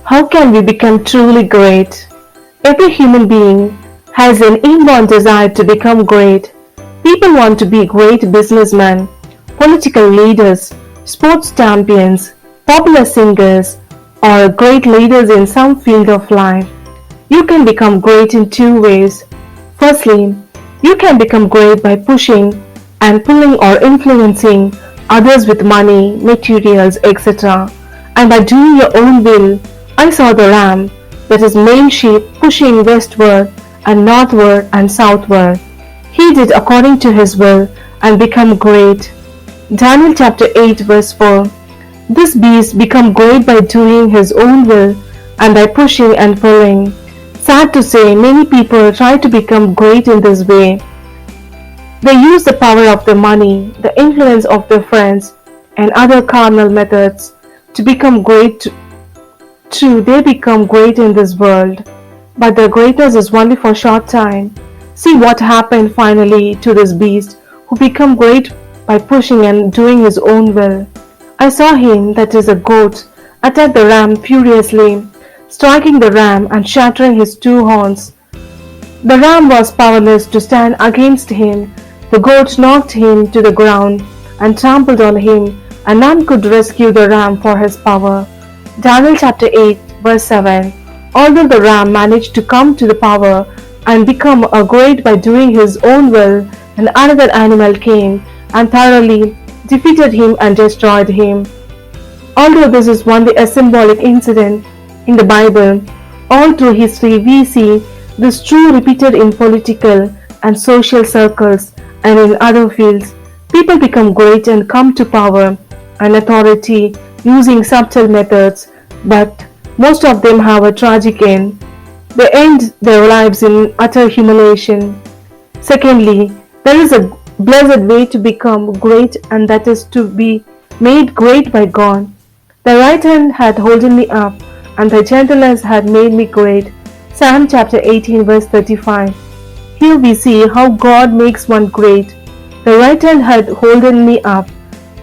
How can we become truly great? Every human being has an inborn desire to become great. People want to be great businessmen, political leaders, sports champions, popular singers, or great leaders in some field of life. You can become great in two ways. Firstly, you can become great by pushing and pulling or influencing others with money, materials, etc. And by doing your own will. I saw the ram, that is main sheep, pushing westward and northward and southward. He did according to his will and become great. Daniel chapter 8 verse 4. This beast become great by doing his own will and by pushing and pulling. Sad to say, many people try to become great in this way. They use the power of their money, the influence of their friends, and other carnal methods to become great. True, they become great in this world, but their greatness is only for a short time. See what happened finally to this beast who became great by pushing and doing his own will. I saw him, that is a goat, attack the ram furiously, striking the ram and shattering his two horns. The ram was powerless to stand against him. The goat knocked him to the ground and trampled on him, and none could rescue the ram for his power. Daniel chapter 8 verse 7. Although the ram managed to come to the power and become a great by doing his own will, and another animal came and thoroughly defeated him and destroyed him. Although this is only a symbolic incident in the Bible, all through history we see this true repeated in political and social circles and in other fields. People become great and come to power and authority using subtle methods, but most of them have a tragic end. They end their lives in utter humiliation. Secondly, there is a blessed way to become great, and that is to be made great by God. Thy right hand had holden me up, and thy gentleness had made me great. Psalm chapter 18 verse 35. Here we see how God makes one great. The right hand had holden me up.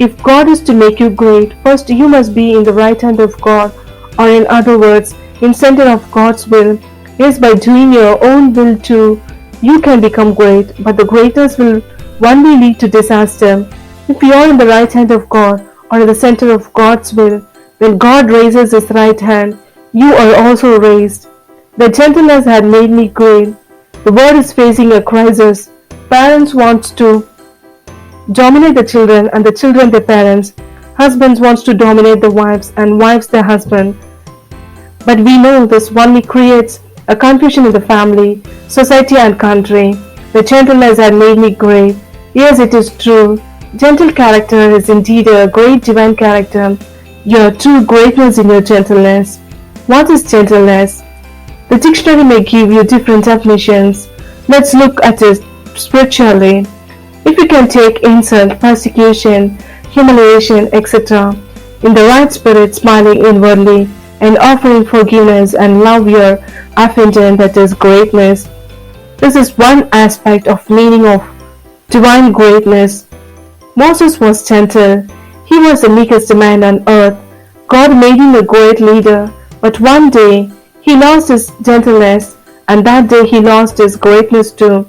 If God is to make you great, first you must be in the right hand of God, or in other words, in center of God's will. Yes, by doing your own will too, you can become great, but the greatness will only lead to disaster. If you are in the right hand of God, or in the center of God's will, when God raises his right hand, you are also raised. The gentleness had made me great. The world is facing a crisis. Parents want to dominate the children and the children their parents. Husbands wants to dominate the wives and wives their husband. But we know this only creates a confusion in the family, society and country. The gentleness had made me great. Yes, it is true. Gentle character is indeed a great divine character. Your true greatness in your gentleness. What is gentleness? The dictionary may give you different definitions. Let's look at it spiritually. If you can take insult, persecution, humiliation, etc., in the right spirit, smiling inwardly, and offering forgiveness and love your offender, that is greatness. This is one aspect of meaning of divine greatness. Moses was gentle. He was the meekest man on earth. God made him a great leader, but one day he lost his gentleness, and that day he lost his greatness too.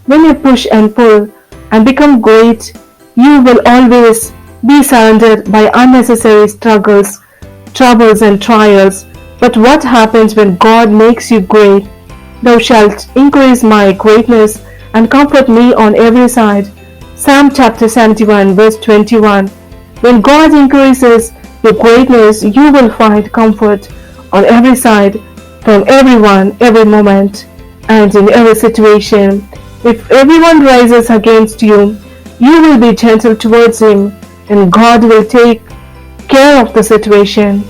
When you push and pull and become great, you will always be surrounded by unnecessary struggles, troubles and trials. But what happens when God makes you great? Thou shalt increase my greatness and comfort me on every side. Psalm chapter 71 verse 21. When God increases your greatness, you will find comfort on every side, from everyone, every moment, and in every situation. If everyone rises against you, you will be gentle towards him, and God will take care of the situation.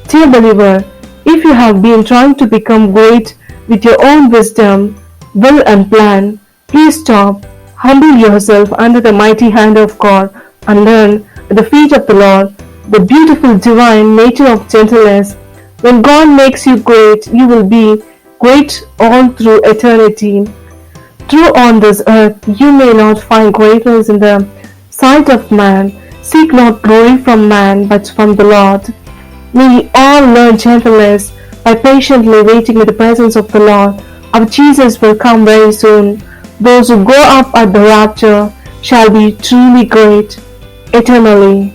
Dear believer, if you have been trying to become great with your own wisdom, will and plan, please stop, humble yourself under the mighty hand of God, and learn at the feet of the Lord the beautiful divine nature of gentleness. When God makes you great, you will be great all through eternity. True, on this earth you may not find greatness in the sight of man. Seek not glory from man, but from the Lord. May we all learn gentleness by patiently waiting in the presence of the Lord. Our Jesus will come very soon. Those who go up at the rapture shall be truly great eternally.